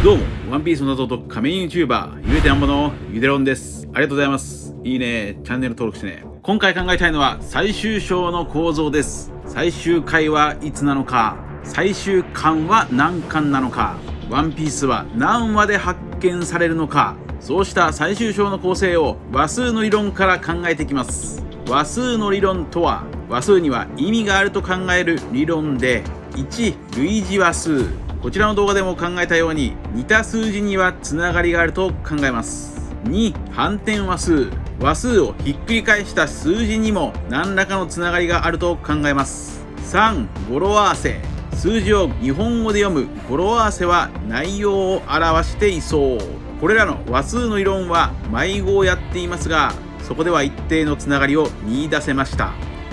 どうも、ワンピースの謎と仮面 YouTuber、ゆでてなんぼのゆでろんです。ありがとうございます。いいね、チャンネル登録してね。今回考えたいのは最終章の構造です。最終回はいつなのか、最終巻は何巻なのか、ワンピースは何話で発見されるのか、そうした最終章の構成を話数の理論から考えていきます。話数の理論とは、話数には意味があると考える理論で、1、類似話数。こちらの動画でも考えたように、似た数字にはつながりがあると考えます。2、反転話数。話数をひっくり返した数字にも何らかのつながりがあると考えます。3、語呂合わせ。数字を日本語で読む語呂合わせは内容を表していそう。これらの話数の理論は迷子をやっていますが、そこでは一定のつながりを見出せました。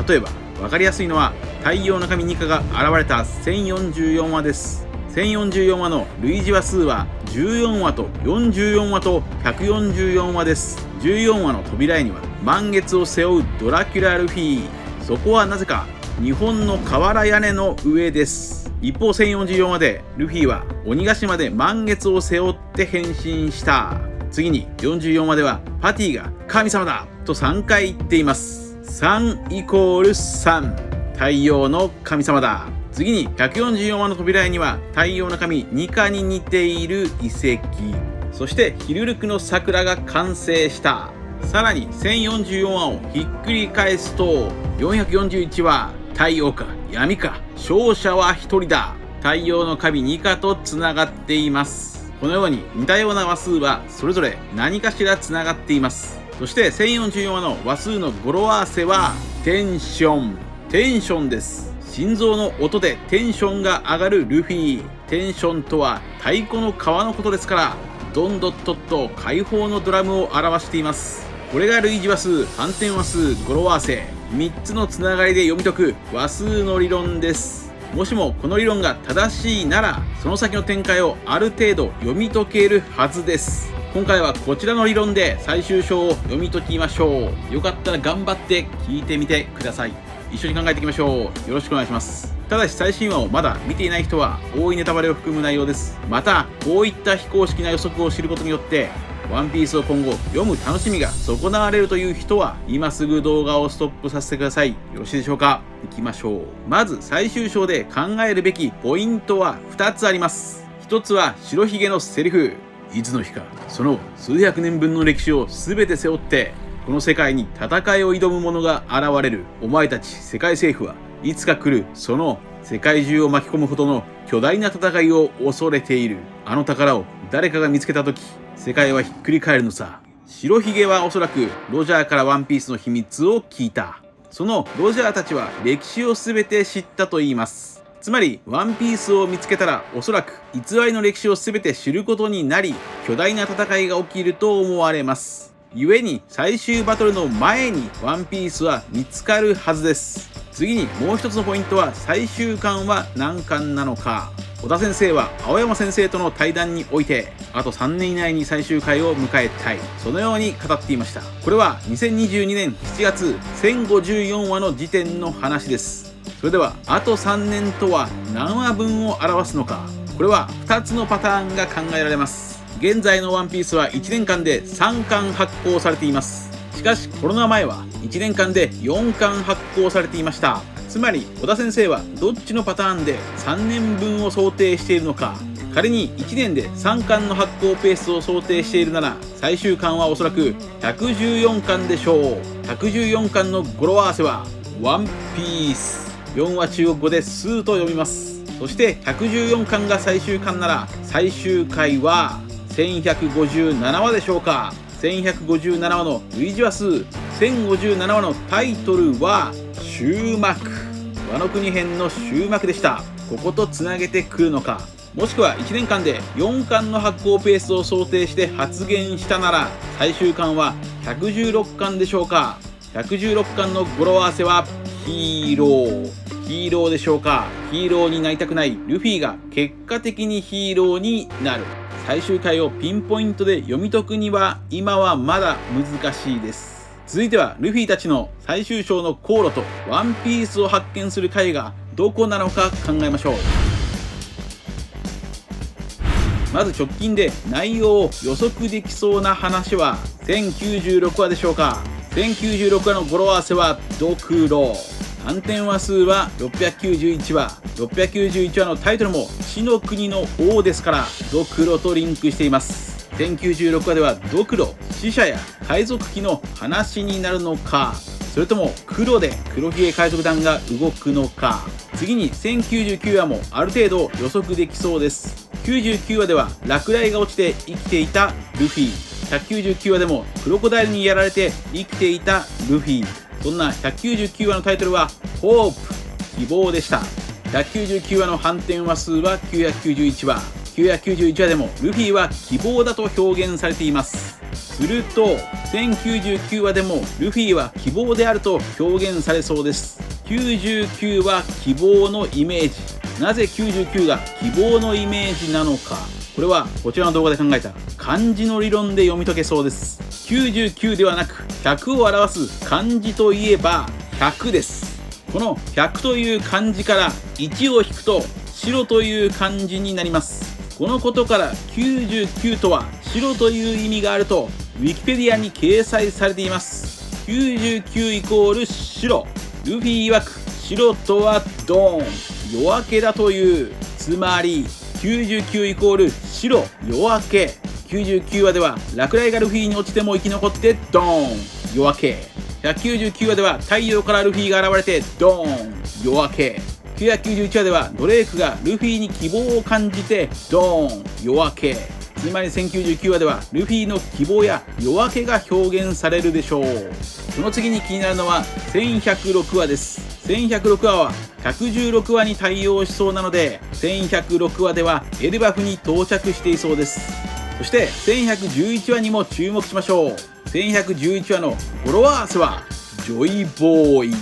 例えば、わかりやすいのは太陽の神ニカが現れた1044話です。1044話の類似話数は14話と44話と144話です。14話の扉絵には満月を背負うドラキュラルフィ。そこはなぜか日本の瓦屋根の上です。一方1044話でルフィは鬼ヶ島で満月を背負って変身した。次に44話ではパティが神様だと3回言っています。3=3、太陽の神様だ。次に144話の扉絵には太陽の神ニカに似ている遺跡、そしてヒルルクの桜が完成した。さらに1044話をひっくり返すと441話、太陽か闇か勝者は一人だ、太陽の神ニカとつながっています。このように似たような話数はそれぞれ何かしらつながっています。そして1044話の話数の語呂合わせはテンションです。心臓の音でテンションが上がるルフィ。テンションとは太鼓の皮のことですから、ドンドットッと解放のドラムを表しています。これが類似話数、反転話数、語呂合わせ、3つのつながりで読み解く話数の理論です。もしもこの理論が正しいなら、その先の展開をある程度読み解けるはずです。今回はこちらの理論で最終章を読み解きましょう。よかったら頑張って聞いてみてください。一緒に考えていきましょう。よろしくお願いします。ただし最新話をまだ見ていない人は多いネタバレを含む内容です。またこういった非公式な予測を知ることによってワンピースを今後読む楽しみが損なわれるという人は今すぐ動画をストップさせてください。よろしいでしょうか。いきましょう。まず最終章で考えるべきポイントは2つあります。1つは白ひげのセリフ。いつの日かその数百年分の歴史を全て背負ってこの世界に戦いを挑む者が現れる。お前たち世界政府はいつか来るその世界中を巻き込むほどの巨大な戦いを恐れている。あの宝を誰かが見つけた時、世界はひっくり返るのさ。白ひげはおそらくロジャーからワンピースの秘密を聞いた。そのロジャーたちは歴史を全て知ったと言います。つまりワンピースを見つけたらおそらく偽りの歴史を全て知ることになり、巨大な戦いが起きると思われます。故に最終バトルの前にワンピースは見つかるはずです。次にもう一つのポイントは最終巻は何巻なのか。小田先生は青山先生との対談においてあと3年以内に最終回を迎えたい、そのように語っていました。これは2022年7月1054話の時点の話です。それではあと3年とは何話分を表すのか。これは2つのパターンが考えられます。現在のワンピースは1年間で3巻発行されています。しかしコロナ前は1年間で4巻発行されていました。つまり小田先生はどっちのパターンで3年分を想定しているのか。仮に1年で3巻の発行ペースを想定しているなら、最終巻はおそらく114巻でしょう。114巻の語呂合わせはワンピース。4は中国語でスーと読みます。そして114巻が最終巻なら最終回は1157話でしょうか。1157話の類似話数、1057話のタイトルは終幕。ワノ国編の終幕でした。こことつなげてくるのか、もしくは1年間で4巻の発行ペースを想定して発言したなら最終巻は116巻でしょうか。116巻の語呂合わせはヒーローでしょうか。ヒーローになりたくないルフィが結果的にヒーローになる。最終回をピンポイントで読み解くには今はまだ難しいです。続いてはルフィたちの最終章の航路とワンピースを発見する回がどこなのか考えましょう。まず直近で内容を予測できそうな話は1096話でしょうか。1096話の語呂合わせはドクロ。反転話数は691話。691話のタイトルも死の国の王ですからドクロとリンクしています。1096話ではドクロ、死者や海賊旗の話になるのか、それとも黒で黒ひげ海賊団が動くのか。次に1099話もある程度予測できそうです。99話では落雷が落ちて生きていたルフィ、199話でもクロコダイルにやられて生きていたルフィ。そんな199話のタイトルはホープ、希望でした。199話の反転話数は991話。991話でもルフィは希望だと表現されています。すると1099話でもルフィは希望であると表現されそうです。99は希望のイメージ。なぜ99が希望のイメージなのか、これはこちらの動画で考えた漢字の理論で読み解けそうです。99ではなく100を表す漢字といえば100です。この100という漢字から1を引くと白という漢字になります。このことから99とは白という意味があるとウィキペディアに掲載されています。99イコール白。ルフィ曰く白とはドーン、夜明けだという。つまり99イコール白、夜明け。99話では落雷がルフィに落ちても生き残ってドーン、夜明け。199話では太陽からルフィが現れてドーン、夜明け。991話ではドレイクがルフィに希望を感じてドーン、夜明け。つまり1099話ではルフィの希望や夜明けが表現されるでしょう。その次に気になるのは1106話です。1106話は116話に対応しそうなので1106話ではエルバフに到着していそうです。そして1111話にも注目しましょう。1111話の語呂合わせはジョイボーイ。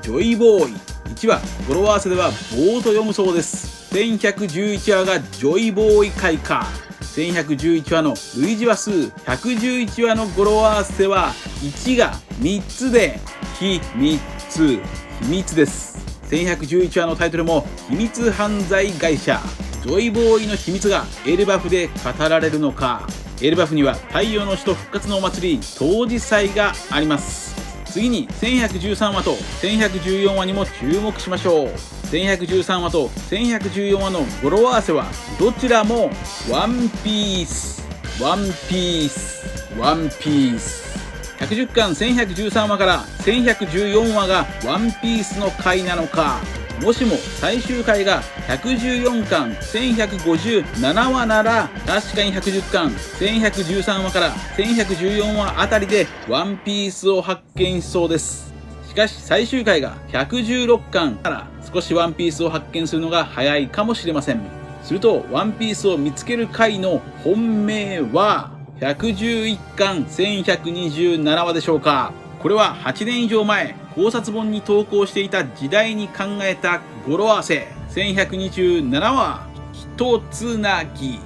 ジョイボーイ1話語呂合わせでは棒と読むそうです。1111話がジョイボーイ回か。1111話の類似話数111話の語呂合わせは1が3つで秘密です。1111話のタイトルも秘密犯罪会社。ジョイボーイの秘密がエルバフで語られるのか。エルバフには太陽の首都復活のお祭り冬至祭があります。次に1113話と1114話にも注目しましょう。1113話と1114話の語呂合わせはどちらもワンピース。110巻1113話から1114話がワンピースの回なのか、もしも最終回が114巻1157話なら確かに110巻1113話から1114話あたりでワンピースを発見しそうです。しかし最終回が116巻から少しワンピースを発見するのが早いかもしれません。するとワンピースを見つける回の本命は111巻1127話でしょうか。これは8年以上前考察本に投稿していた時代に考えた語呂合わせ。1127話一つなぎ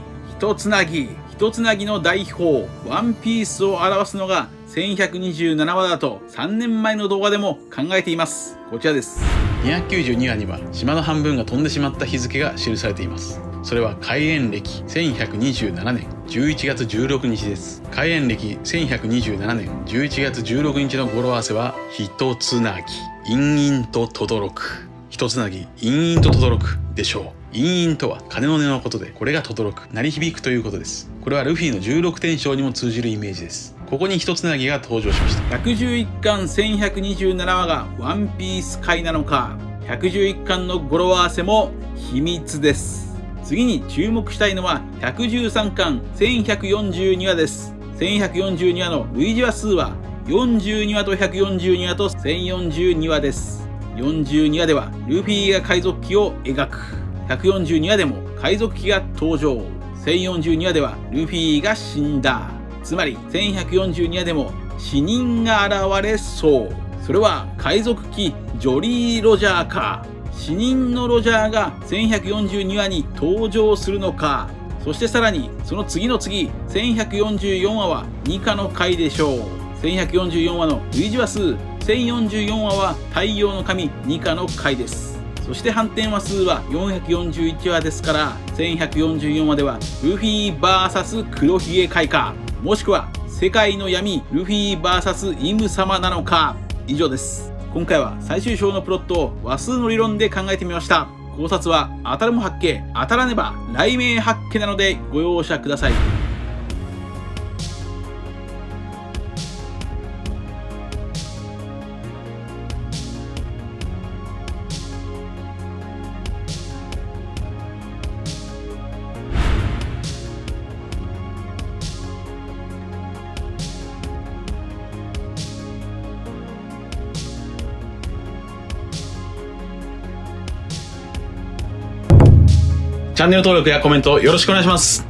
の代表ワンピースを表すのが1127話だと3年前の動画でも考えています。こちらです。292話には島の半分が飛んでしまった日付が記されています。それは開園歴1127年11月16日です。開園歴1127年11月16日の語呂合わせは一つなぎ、陰々と轟く。一つなぎ、陰々と轟くでしょう。陰々とは鐘の音のことで、これが轟く、鳴り響くということです。これはルフィの16天章にも通じるイメージです。ここに一つなぎが登場しました。111巻1127話がワンピース回なのか、111巻の語呂合わせも秘密です。次に注目したいのは113巻1142話です。1142話の類似話数は42話と142話と1042話です。42話ではルフィが海賊旗を描く。142話でも海賊旗が登場。1042話ではルフィが死んだ。つまり1142話でも死人が現れそう。それは海賊旗ジョリー・ロジャーか、死人のロジャーが1142話に登場するのか。そしてさらにその次の次1144話はニカの回でしょう。1144話の類似話数1044話は太陽の神ニカの回です。そして反転話数は441話ですから、1144話ではルフィ VS 黒ひげ開花、もしくは世界の闇ルフィ VS イム様なのか。以上です。今回は最終章のプロットを話数の理論で考えてみました。考察は当たるも八卦、当たらねば雷鳴八卦なのでご容赦ください。チャンネル登録やコメントよろしくお願いします。